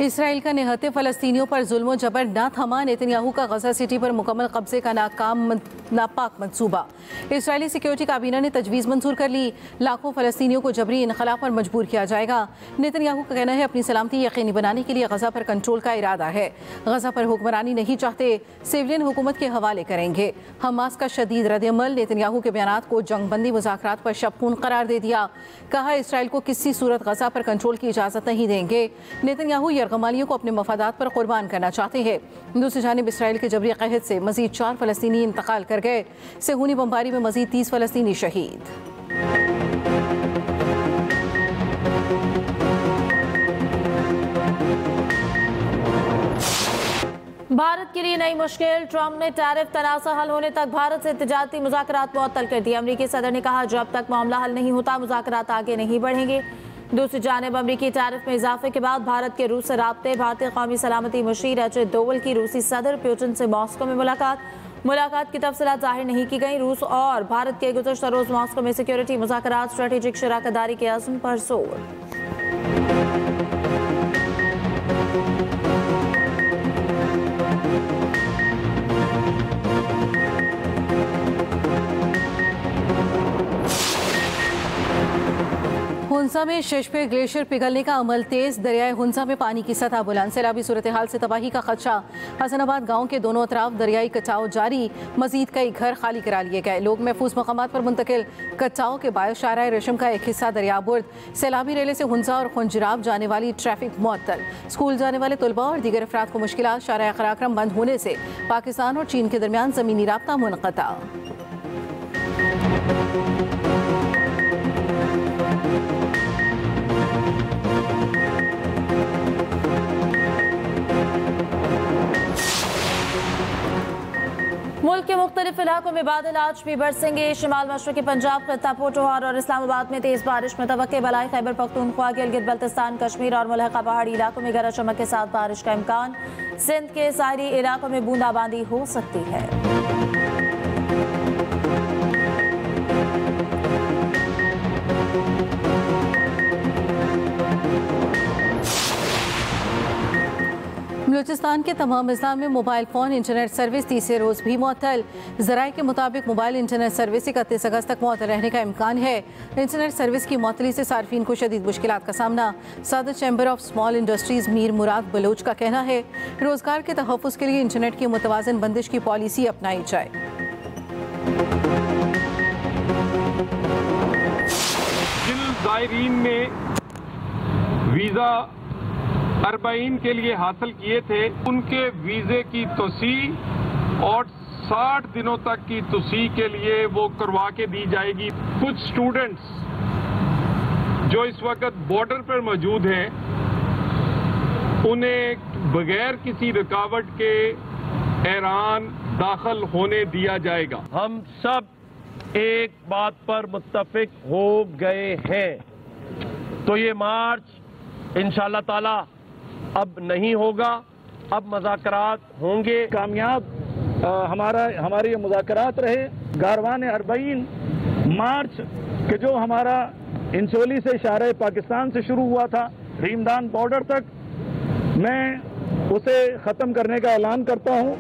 Israel का निहत्थे फ़लस्तीनियों पर जुल्म जबर न थमा। नेतन्याहू का गजा सिटी पर मुकम्मल कब्जे का नापाक मंसूबा। इसराइली सिक्योरिटी काबीना ने तजवीज़ मंजूर कर ली। लाखों फ़लस्तीनियों को जबरी इनखला पर मजबूर किया जाएगा। नेतन्याहू का कहना है अपनी सलामती यकीनी बनाने के लिए गजा पर कंट्रोल का इरादा है। गजा पर हुक्मरानी नहीं चाहते, सिविलियन हुकूमत के हवाले करेंगे। हमास का शदीद रद्द-ए-अमल। नेतन्याहू के बयानात को जंगबंदी मुज़ाकरात पर शबखून करार दे दिया। कहा इसराइल को किसी सूरत गजा पर कंट्रोल की इजाज़त नहीं देंगे। नेतन्याहू यरगमालियों को अपने मफादात पर कुर्बान करना चाहते हैं। दूसरी जानिब इसराइल के जबरी क़हद से मजीद 4 फ़लस्तीनी इंतकाल कर गए। सेहूनी बमबारी में मजीद 30 फ़लस्तीनी शहीद। भारत के लिए नई मुश्किल। ट्रंप ने टैरिफ तनाज़ा हल होने तक भारत से तिजारती मुज़ाकरात मुअत्तल कर दिए। अमरीकी सदर ने कहा जब तक मामला हल नहीं होता मुज़ाकरात आगे नहीं बढ़ेंगे। दूसरी जानिब अमरीकी टैरिफ में इजाफे के बाद भारत के रूस से राब्ते। भारतीय कौमी सलामती मुशीर अजय दोवल की रूसी सदर पुतिन से मॉस्को में मुलाकात की तफसीलात जाहिर नहीं की गई। रूस और भारत के गुज़श्ता रोज़ मॉस्को में सिक्योरिटी मुज़ाकरात स्ट्रेटेजिक शराकतदारी के अज़्म पर जोर। हुंसा में शेषपेर ग्लेशियर पिघलने का अमल तेज। दरियाए हुंसा में पानी की सतह बुलंद। सैलाबी सूरत हाल से तबाही का खदशा। हसनाबाद गांव के दोनों अतराफ दरियाई कटाव जारी। मजीद कई घर खाली करा लिए गए। लोग महफूज मकामात पर मुंतकिल। कटाव के बायस शाहराह रेशम का एक हिस्सा दरियाबुर्द। सैलाबी रेले से हुंसा और खुंजराब जाने वाली ट्रैफिक मुअत्तल। स्कूल जाने वाले तलबा और दीगर अफराद को मुश्किलात। शाहराह क़राक़रम बंद होने से पाकिस्तान और चीन के दरमियान ज़मीनी राब्ता मुनक़ता। मुल्क के मुख्तलिफ इलाकों में बादल आज भी बरसेंगे। शिमाल मशरक़ी पंजाब, खत्ता पोटोहार और इस्लामाबाद में तेज़ बारिश मुतवक्के। बलाई खैबर पख्तूनख्वा, गिलगित बल्तिस्तान, कश्मीर और मुल्हक़ा पहाड़ी इलाकों में गरज चमक के साथ बारिश का इम्कान। सिंध के साहली इलाकों में बूंदाबांदी हो सकती है। बलूचिस्तान के तमाम अज़ला में मोबाइल फ़ोन इंटरनेट सर्विस तीसरे रोज़ भी मुअत्तल। ज़राए के मुताबिक मोबाइल इंटरनेट सर्विस 31 अगस्त तक मुअत्तल रहने का इम्कान है। इंटरनेट सर्विस की मुअत्तली से सार्फिन को शदीद मुश्किलात का सामना। सदर chamber of small industries Mir Murad Baloch का कहना है रोज़गार के तहफ़्फ़ुज़ के लिए इंटरनेट की मुतवाज़न बंदिश की पॉलिसी अपनाई जाए। जिन ज़ायरीन ने वीज़ा अरबाइन के लिए हासिल किए थे उनके वीज़े की तोसी और 60 दिनों तक की तोसी के लिए वो करवा के दी जाएगी। कुछ स्टूडेंट्स जो इस वक्त बॉर्डर पर मौजूद हैं उन्हें बगैर किसी रुकावट के ईरान दाखिल होने दिया जाएगा। हम सब एक बात पर मुत्तफिक हो गए हैं तो ये मार्च इंशाअल्लाह ताला अब नहीं होगा, अब मुज़ाकरात होंगे। कामयाब हमारे ये मुज़ाकरात रहे। गारवान अरबईन मार्च के जो हमारा इंचोली से शाहराह पाकिस्तान से शुरू हुआ था रीमदान बॉर्डर तक, मैं उसे ख़त्म करने का ऐलान करता हूँ।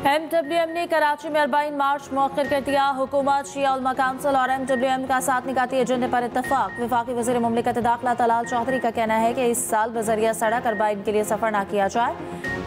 MWM ने कराची में अरबाइन मार्च मौखर कर दिया। हुकूमत, शिया उलमा काउंसिल और MWM का साथ निकाती एजेंडे पर इत्तफाक। वफाकी वज़ीर मुमलिकत दाखिला तलाल चौधरी का कहना है कि इस साल बजरिया सड़क अरबाइन के लिए सफर न किया जाए।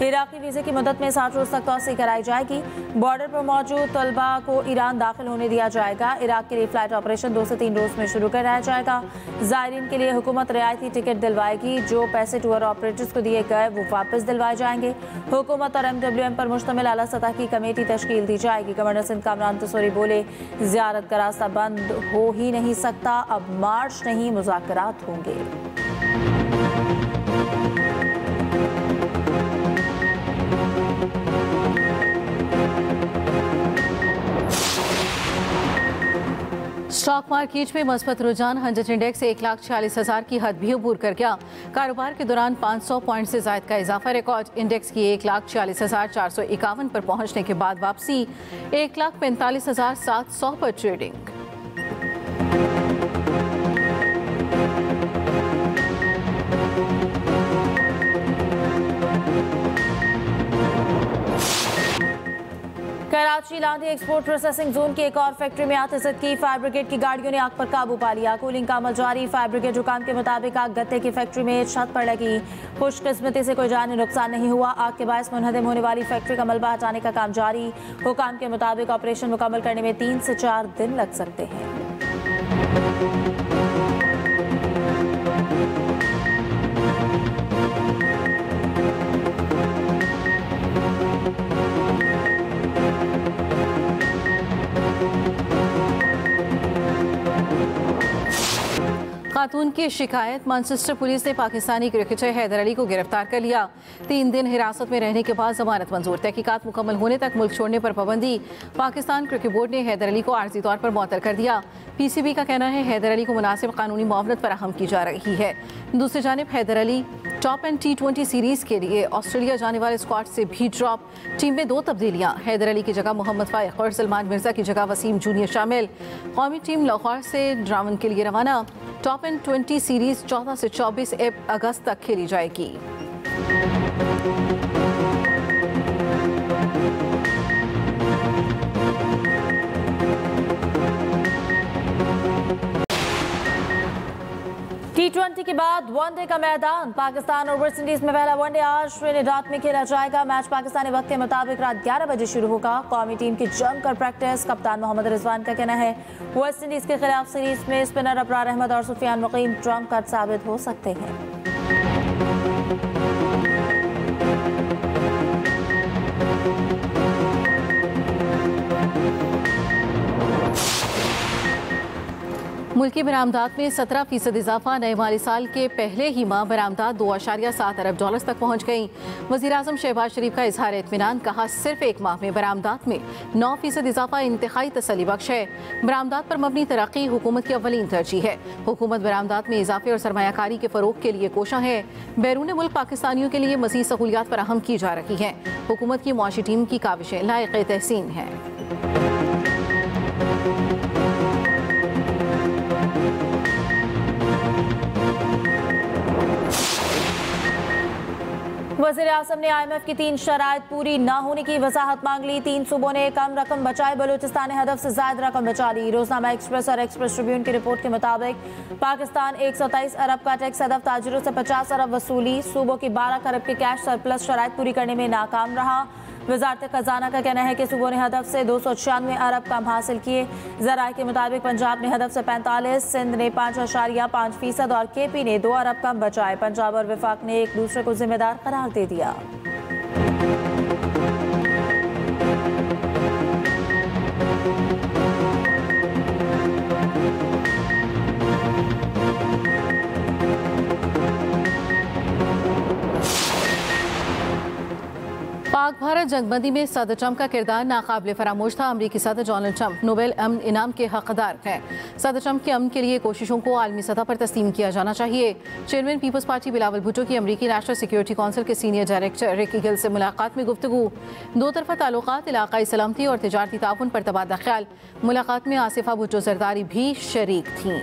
इराकी वीज़े की मुद्दत में 60 रोज़ तक तौसी कराई जाएगी। बॉर्डर पर मौजूद तलबा को ईरान दाखिल होने दिया जाएगा। इराक के लिए फ्लाइट ऑपरेशन 2 से 3 रोज़ में शुरू कराया जाएगा। ज़ायरीन के लिए हुकूमत रियायती टिकट दिलवाएगी। जो पैसे टूर ऑपरेटर्स को दिए गए वो वापस दिलवाए जाएंगे। हुकूमत और MWM पर मुश्तमिल आला सतह की कमेटी तश्कील दी जाएगी। गवर्नर सिंध कामरान तसूरी बोले ज़ियारत का रास्ता बंद हो ही नहीं सकता, अब मार्च नहीं मुज़ाकरात होंगे। स्टॉक मार्केट में मस्बत रुझान। हंड्रेड इंडेक्स 1,46,000 की हद भी अबूर कर गया। कारोबार के दौरान 500 पॉइंट से ज़ायद का इजाफा रिकॉर्ड। इंडेक्स की 1,46,451 पर पहुंचने के बाद वापसी 1,45,700 पर trading. Karachi Landhi export processing zone की एक और फैक्ट्री में आतिशत की। फायर ब्रिगेड की गाड़ियों ने आग पर काबू पा लिया। कूलिंग का अमल जारी। फायर ब्रिगेड हुकाम के मुताबिक आग गत्ते की फैक्ट्री में छत पर लगी। खुशकिस्मती से कोई जानी नुकसान नहीं हुआ। आग के बायस मुनहदम होने वाली फैक्ट्री का मलबा हटाने का काम जारी। हुकाम के मुताबिक ऑपरेशन मुकम्मल करने में 3 से 4 दिन लग सकते हैं। खातून की शिकायत। मैनचेस्टर पुलिस ने पाकिस्तानी क्रिकेटर हैदर अली को गिरफ्तार कर लिया। 3 दिन हिरासत में रहने के बाद जमानत मंजूर। तहकीकात मुकम्मल होने तक मुल्क छोड़ने पर पाबंदी। पाकिस्तान क्रिकेट बोर्ड ने हैदर अली को आर्जी तौर पर मुअत्तल कर दिया। PCB का कहना है हैदर अली को मुनासिब कानूनी मुआवनत फराहम की जा रही है। दूसरी जानिब Haider Ali top and T20 series के लिए ऑस्ट्रेलिया जाने वाले स्क्वाड से भी ड्रॉप। टीम में 2 तब्दीलियां। हैदर अली की जगह मोहम्मद फाइक और सलमान मिर्जा की जगह वसीम जूनियर शामिल। कौमी टीम लाहौर से ड्रामन के लिए रवाना। टॉप एंड 20 सीरीज 14 से 24 अगस्त तक खेली जाएगी। T20 के बाद वनडे का मैदान। पाकिस्तान और वेस्ट इंडीज में पहला वनडे आज ट्रिनिडाद में खेला जाएगा। मैच पाकिस्तानी वक्त के मुताबिक रात 11 बजे शुरू होगा। कौमी टीम की जमकर प्रैक्टिस। कप्तान मोहम्मद रिजवान का कहना है वेस्ट इंडीज के खिलाफ सीरीज में स्पिनर अबरार अहमद और सुफियान मुकीम ट्रम्प कार्ड साबित हो सकते हैं। मुल्की बरामदात में 17% इजाफा। नए माली साल के पहले ही माह बरामदात $2.7 अरब तक पहुँच गई। वज़ीर-ए-आज़म शहबाज शरीफ का इजहार इत्मीनान। कहा सिर्फ एक माह में बरामदात में 9% इजाफा इंतहाई तसल्ली बख्श है। बरामदात पर मबनी तरक्की हुकूमत की अव्वलीन तरजीह है। हुकूमत बरामदात में इजाफे और सरमायाकारी के फ़रोग के लिए कोशा है। बैरून मुल्क पाकिस्तानियों के लिए मज़ीद सहूलियात फराहम की जा रही हैं। हुकूमत की मुआशी टीम की काविशें लायक़ तहसीन हैं। वज़ीर-ए-आज़म ने IMF की 3 शराइत पूरी न होने की वजाहत मांग ली। 3 सूबों ने कम रकम बचाई। बलूचिस्तान ने हदफ से ज्यादा रकम बचा ली। रोजनामा एक्सप्रेस और एक्सप्रेस ट्रिब्यून की रिपोर्ट के मुताबिक पाकिस्तान 123 अरब का टैक्स हदफ ताजिरों से 50 अरब वसूली। सूबों की 12 खरब के कैश सरप्लस शराइत पूरी करने में नाकाम रहा। वजारत खजाना का कहना है कि सूबों ने हदफ से 296 अरब कम हासिल किए। ज़राए के मुताबिक पंजाब ने हदफ से 45, सिंध ने 5.5% और KP ने 2 अरब कम बचाए। पंजाब और वफाक ने एक दूसरे को जिम्मेदार करार दे दिया। पाक भारत जंगबंदी में सदर ट्रंप का किरदार नाकाबिल फरामोश था। अमरीकी सदर डोनाल्ड ट्रंप नोबेल अमन इनाम के हकदार हैं। सदर ट्रंप के अमन के लिए कोशिशों को आलमी सतह पर तस्लीम किया जाना चाहिए। Chairman people's party Bilawal Bhutto की अमरीकी नेशनल सिक्योरिटी काउंसिल के सीनियर डायरेक्टर रिकी गिल से मुलाकात में गुफ्तगू। 2 तरफा ताल्लुकात, इलाकाई सलामती और तिजारती ताउन पर तबादला ख्याल। मुलाकात में आसिफा भुट्टो जरदारी भी शरीक थीं।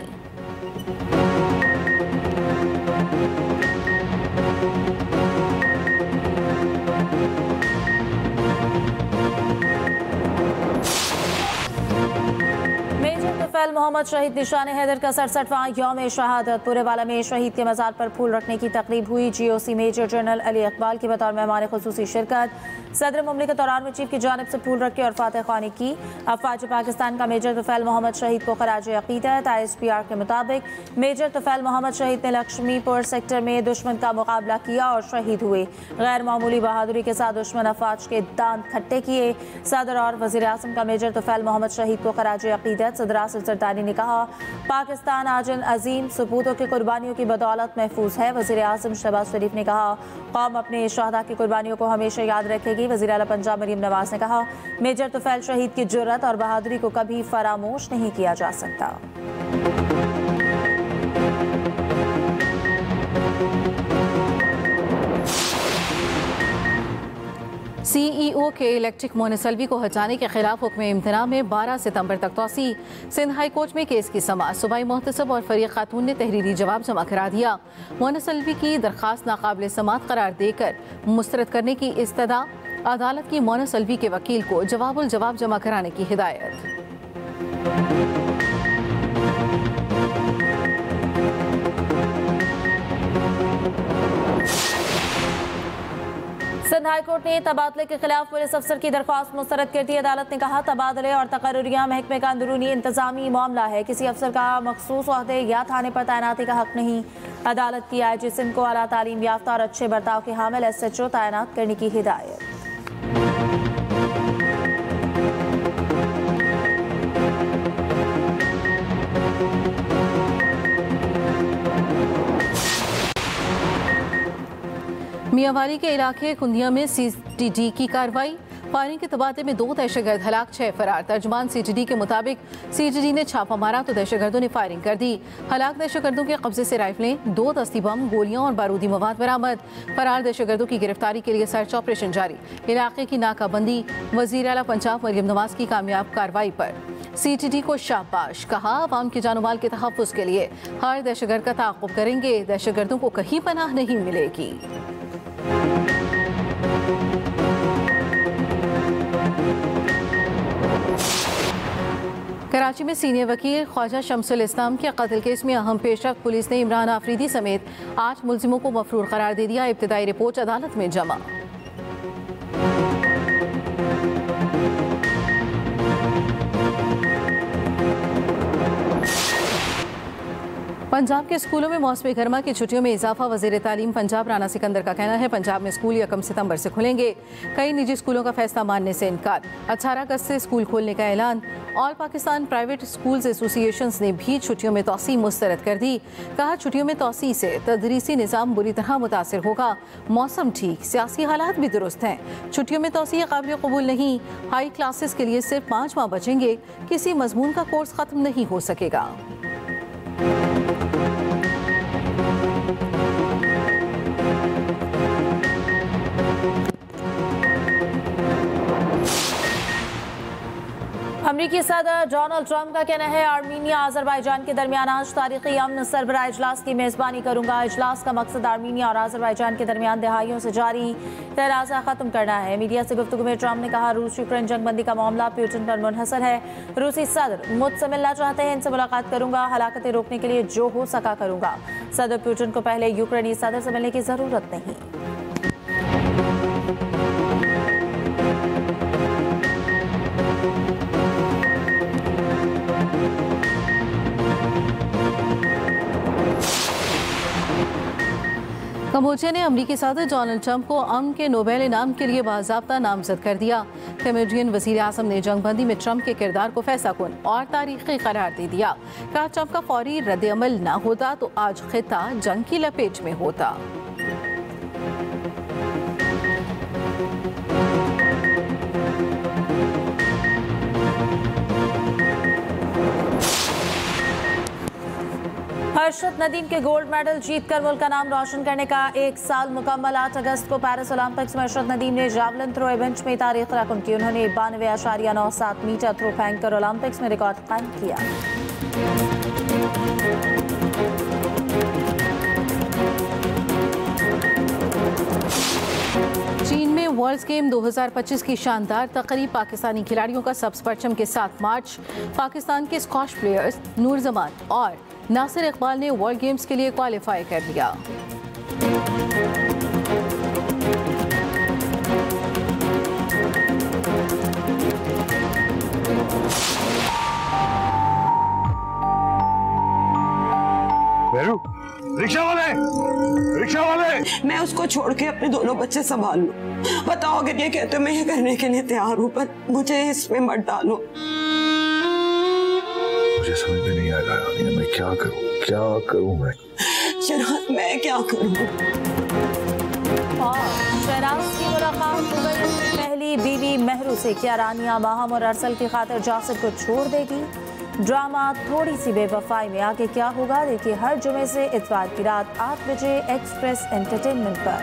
मोहम्मद शहीद निशान हैदर का 67वां यौम शहादत। पुरेवाला में शहीद के मज़ार पर फूल रखने की तकरीब हुई। GOC major general Ali Iqbal की बतौर मेहमान खुसूसी शिरकत। सदर मुमलिकत और आर्मी चीफ की जानिब से फूल रख के और फातह ख्वानी की। अफवाज पाकिस्तान का मेजर तुफैल मोहम्मद शहीद को खराज अकीदत। ISPR के मुताबिक मेजर तुफैल मोहम्मद शहीद ने लक्ष्मीपुर सेक्टर में दुश्मन का मुकाबला किया और शहीद हुए। गैर मामूली बहादुरी के साथ दुश्मन अफवाज के दांत खट्टे किए। सदर और वज़ीर-ए-आज़म का मेजर तुफैल मोहम्मद शहीद को खराज अकीदत। सदर आसिफ जरदारी ने कहा पाकिस्तान आज इन अजीम सपूतों की कुर्बानियों की बदौलत महफूज है। वज़ीर-ए-आज़म शहबाज शरीफ ने कहा कौम अपने शहदा की कुर्बानियों को हमेशा याद रखेगी। वज़ीर आला पंजाब मरीम नवाज ने कहा मेजर तुफैल शहीद की जुर्रत और बहादुरी को कभी फरामोश नहीं किया जा सकता। CEO के इलेक्ट्रिक मोनसलवी को हटाने के खिलाफ हुक्म इम्तना में 12 सितंबर तक तोसी। सिंध हाई कोर्ट में केस की समाअत। सूबाई मोहतसब और फरीक खातून ने तहरीरी जवाब जमा करा दिया। मोनसलवी की दरख्वास्त नाकाबिल समाअत करार देकर मुस्तरद करने की इस्तदा अदालत की मोनस अलवी के वकील को जवाब जमा कराने की हिदायत। सिंध हाई कोर्ट ने तबादले के खिलाफ पुलिस अफसर की दरख्वास्त मुस्तरद कर दी। अदालत ने कहा, तबादले और तकर्रुरियां महकमे का अंदरूनी इंतजामी मामला है, किसी अफसर का मखसूस ओहदे या थाने पर तैनाती का हक नहीं। अदालत की IG सिंध को आला तालीम याफ्ता और अच्छे बर्ताव के हामिल SHO तैनात करने की हिदायत। मियांवाली के इलाके कुंदिया में CTD की कार्रवाई। फायरिंग के तबादले में 2 दहशतगर्द हलाक, 6 फरार। तर्जुमान CTD के मुताबिक CTD ने छापा मारा तो दहशतगर्दों ने फायरिंग कर दी। हलाक दहशतगर्दों के कब्जे से राइफलें, 2 दस्ती बम, गोलियां और बारूदी मवाद बरामद। फरार दहशतगर्दों की गिरफ्तारी के लिए सर्च ऑपरेशन जारी। इलाके की नाकाबंदी। वजीर आला पंजाब मरियम नवाज की कामयाब कार्रवाई पर CTD को शाबाश, कहा अवाम के जानमाल के तहफ़्फ़ुज़ के लिए हर दहशतगर्द का ताक़ुब करेंगे, दहशतगर्दों को कहीं पनाह नहीं मिलेगी। कराची में सीनियर वकील ख्वाजा शमसुल इस्लाम के कत्ल केस में अहम पेशरफ्त। पुलिस ने इमरान आफरीदी समेत 8 मुलजिमों को मफरूर करार दे दिया। इब्तिदाई रिपोर्ट अदालत में जमा। पंजाब के स्कूलों में मौसमी गर्मा की छुट्टियों में इजाफा। वज़ीर तालीम पंजाब राना सिकंदर का कहना है, पंजाब में स्कूल 1 सितंबर से खुलेंगे। कई निजी स्कूलों का फैसला मानने से इनकार। 18 अगस्त से स्कूल खोलने का ऐलान। All Pakistan private schools associations ने भी छुट्टियों में तौसी मुस्तरद कर दी। कहा, छुट्टियों में तौसी से तदरीसी निज़ाम बुरी तरह मुतासिर होगा। मौसम ठीक, सियासी हालात भी दुरुस्त हैं। छुट्टियों में तौसी काबिल कबूल नहीं। हाई क्लासेस के लिए सिर्फ 5 माह बचेंगे। किसी मजमून का कोर्स ख़त्म नहीं हो सकेगा। अमरीकी सदर डोनाल्ड ट्रंप का कहना है, आर्मीनिया अजरबैजान के दरमियान आज तारीखी अमन सरबराह इजलास की मेज़बानी करूंगा। इजलास का मकसद आर्मीनिया और अजरबैजान के दरमियान दहाइयों से जारी तनाज़ा खत्म करना है। मीडिया से गुफ्तगू में ट्रंप ने कहा, रूस यूक्रेन जंगबंदी का मामला पुतिन पर मुनहसर है। रूसी सदर मुझसे मिलना चाहते हैं, इनसे मुलाकात करूंगा। हलाकतें रोकने के लिए जो हो सका करूंगा। सदर पुतिन को पहले यूक्रेनी सदर से मिलने की जरूरत नहीं। कम्बोडिया ने अमरीकी सदर डोनाल्ड ट्रंप को अमन के नोबेल इनाम के लिए बाज़ाब्ता नामजद कर दिया। कम्बोडियन वज़ीर आज़म ने जंगबंदी में ट्रंप के किरदार को फैसलाकुन और तारीखी करार दे दिया। कहा, ट्रंप का फौरी रद्द-ए-अमल ना होता तो आज खित्ता जंग की लपेट में होता। हर्षद नदीम के गोल्ड मेडल जीतकर मुल्क का नाम रोशन करने का 1 साल मुकम्मल। 8 अगस्त को पेरिस ओलंपिक्स में हर्षद नदीम ने जावलिन थ्रो इवेंट में तारीख रकम की। उन्होंने 92.97 मीटर थ्रो फेंककर ओलंपिक्स में रिकॉर्ड कायम किया। चीन में वर्ल्ड गेम 2025 की शानदार तकरीब। पाकिस्तानी खिलाड़ियों का सब्ज़ परचम के साथ मार्च। पाकिस्तान के स्क्वॉश प्लेयर्स नूर जमान और नासिर इकबाल ने वर्ल्ड गेम्स के लिए क्वालिफाई कर लिया। रिक्शा वाले मैं उसको छोड़ के अपने दोनों बच्चे संभाल लूं। बताओ, अगर ये कहते हो मैं ये करने के लिए तैयार हूं, पर मुझे इसमें मत डालो। मुझे समझ में नहीं आ रहा मैं क्या करूं मैं। शराज, मैं क्या करूं? शहनाज की मुलाकात दुबई में पहली बीवी महरू से। क्या रानिया माहम और अरसल की खातिर जासिर को छोड़ देगी? ड्रामा थोड़ी सी बेवफाई में आगे क्या होगा, देखिए हर जुमे से इतवार की रात 8 बजे एक्सप्रेस एंटरटेनमेंट पर।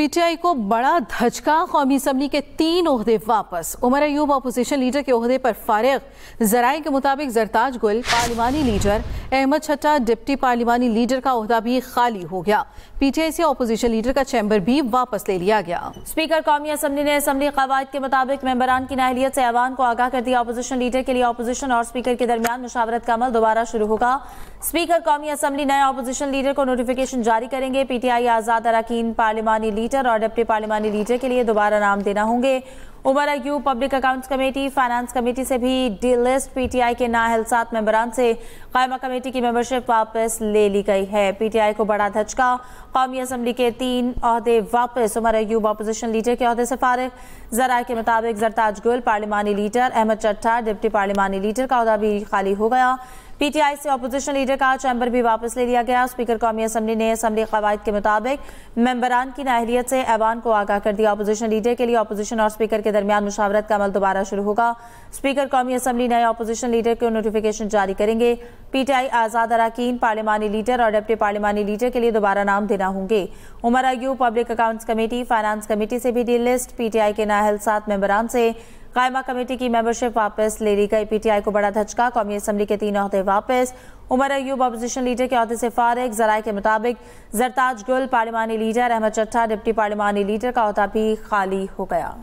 पीटीआई को बड़ा धचका, कौमी असम्बली के 3 ओहदे वापस। उमर अयूब अपोजिशन लीडर के ओहदे पर फारिग। जराये के मुताबिक जरताज गुल पार्लिमानी लीडर, अहमद छट्टा डिप्टी पार्लिमानी लीडर का ओहदा भी खाली हो गया। पीटीआई से अपोजिशन लीडर का चैम्बर भी वापस ले लिया गया। स्पीकर कौमी असम्बली ने असम्बली कवायद के मुताबिक मेंबरान की नाअहलियत से ऐवान को आगाह कर दिया। अपोजिशन लीडर के लिए अपोजिशन और स्पीकर के दरमियान मुशावरत का अमल दोबारा शुरू होगा। स्पीकर कौमी असम्बली नए अपोजिशन लीडर को नोटिफिकेशन जारी करेंगे। पीटीआई आजाद अरकान पार्लिमानी लीडर और डिप्टी पार्लिमानी लीडर के लिए दोबारा नाम देना होंगे। Umar Ayub public accounts committee, finance committee से भी डी लिस्ट। पीटीआई के नाअहलसात मेंबरान से कायमा कमेटी की मेंबरशिप वापस ले ली गई है। पीटीआई को बड़ा धचका, कौमी असम्बली के 3 ओहदे वापस। उमर अयूब अपोजिशन लीडर के ओहदे से फारिग। जराये के मुताबिक जरताज गुल पार्लिमानी लीडर, अहमद चट्टा डिप्टी पार्लिमानी लीडर का ओहदा भी खाली हो गया। पीटीआई से अपोजिशन लीडर का चैम्बर भी वापस ले लिया गया। स्पीकर कौमी असम्बली ने असम्बली कवायद के मुताबिक मेंबरान की नाअहलियत से ऐवान को आगाह कर दिया। अपोजिशन लीडर के लिए अपोजिशन और स्पीकर के दरमियान मुशावरत का अमल दोबारा शुरू होगा। स्पीकर कौमी असम्बली नए अपोजिशन लीडर को नोटिफिकेशन जारी करेंगे। पीटीआई आजाद अरकान पार्लिमानी लीडर और डिप्टी पार्लिमानी लीडर के लिए दोबारा नाम देना होंगे। Umar Ayub public accounts committee, finance committee से भी डी लिस्ट। पीटीआई के नाअहलसात मेंबरान से कायमा कमेटी की मेंबरशिप वापस ले ली गई। पीटीआई को बड़ा धचका, कौमी असम्बली के 3 ओहदे वापस। उमर अयूब अपोजिशन लीडर के ओहदे से फारिग। जराये के मुताबिक जरताज गुल पार्लिमानी लीडर, अहमद चट्टा डिप्टी पार्लिमानी लीडर का ओहदा भी खाली हो गया।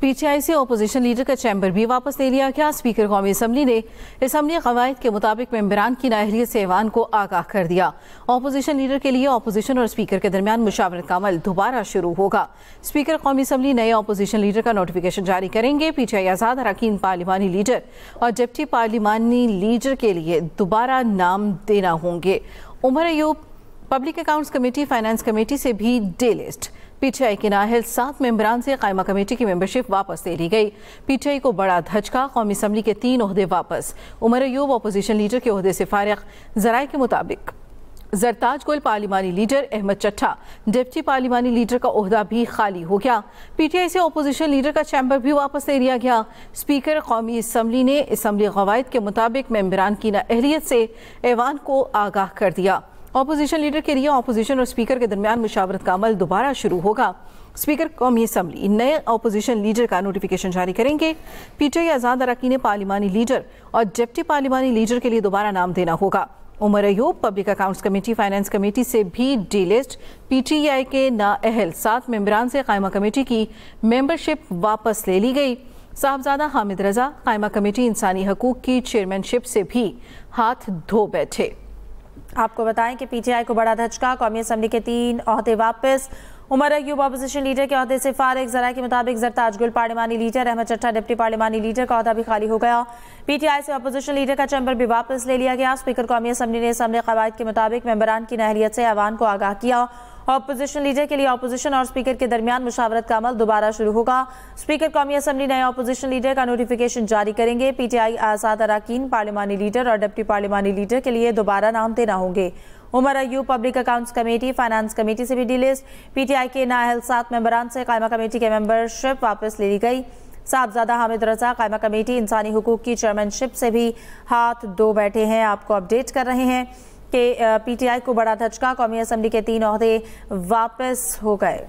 पीटीआई से अपोजिशन लीडर का चैम्बर भी वापस ले लिया गया। स्पीकर कौमी असम्बली ने असम्बली कवायद के मुताबिक मेंबरान की नाअहलियत से ऐवान को आगाह कर दिया। अपोजिशन लीडर के लिए अपोजिशन और स्पीकर के दरमियान मुशावरत का अमल दोबारा शुरू होगा। स्पीकर कौमी असम्बली नए अपोजिशन लीडर का नोटिफिकेशन जारी करेंगे। पीटीआई आजाद अरकान पार्लिमानी लीडर और डिप्टी पार्लिमानी लीडर के लिए दोबारा नाम देना होंगे। Umar Ayub public accounts committee, finance committee से भी डी लिस्ट। पीटीआई के नाअहलसात मेंबरान से कायमा कमेटी की मेंबरशिप वापस ले ली गई। पीटीआई को बड़ा धचका, कौमी असम्बली के 3 ओहदे वापस। उमर अयूब अपोजिशन लीडर के ओहदे से फारिग। जराये के मुताबिक जरताज गुल पार्लिमानी लीडर, अहमद चट्टा डिप्टी पार्लिमानी लीडर का ओहदा भी खाली हो गया। पीटीआई से अपोजिशन लीडर का चैम्बर भी वापस ले लिया गया। स्पीकर कौमी असम्बली ने असम्बली कवायद के मुताबिक मेंबरान की नाअहलियत से ऐवान को आगाह कर दिया। अपोजिशन लीडर के लिए अपोजिशन और स्पीकर के दरमियान मुशावरत का अमल दोबारा शुरू होगा। स्पीकर कौमी असम्बली नए अपोजिशन लीडर का नोटिफिकेशन जारी करेंगे। पीटीआई आजाद अरकान पार्लिमानी लीडर और डिप्टी पार्लिमानी लीडर के लिए दोबारा नाम देना होगा। Umar Ayub public accounts committee, finance committee से भी डी लिस्ट। पीटीआई के नाअहलसात मेंबरान से कायमा कमेटी की मेंबरशिप वापस ले ली गई। साहबजादा हामिद रजा कायमा कमेटी इंसानी हकूक की चेयरमैनशिप से भी हाथ धो बैठे। आपको बताएं कि पीटीआई को बड़ा धचका, कौमी असम्बली के 3 ओहदे वापस। उमर अयूब अपोजिशन लीडर के ओहदे से फारिग। जराये के मुताबिक जरताज गुल पार्लिमानी लीडर, अहमद चट्टा डिप्टी पार्लिमानी लीडर का ओहदा भी खाली हो गया। पीटीआई से अपोजिशन लीडर का चैम्बर भी वापस ले लिया गया। स्पीकर कौमी असम्बली ने असम्बली कवायद के मुताबिक मेंबरान की नाअहलियत से ऐवान को आगाह किया। अपोजिशन लीडर के लिए अपोजिशन और स्पीकर के दरमियान मुशावरत का अमल दोबारा शुरू होगा। स्पीकर कौमी असम्बली नए अपोजिशन लीडर का नोटिफिकेशन जारी करेंगे। पीटीआई आजाद अरकान पार्लिमानी लीडर और डिप्टी पार्लिमानी लीडर के लिए दोबारा नाम देना होंगे। Umar Ayub public accounts committee, finance committee से भी डी लिस्ट। पीटीआई के नाअहलसात मेंबरान से कायमा कमेटी की मेंबरशिप वापस ले ली गई। साहबजादा हामिद रजा कायमा कमेटी इंसानी हुकूक की चेयरमैनशिप से भी हाथ धो बैठे हैं। आपको अपडेट कर रहे हैं कि पीटीआई को बड़ा धचका, कौमी असम्बली के 3 ओहदे वापस हो गए।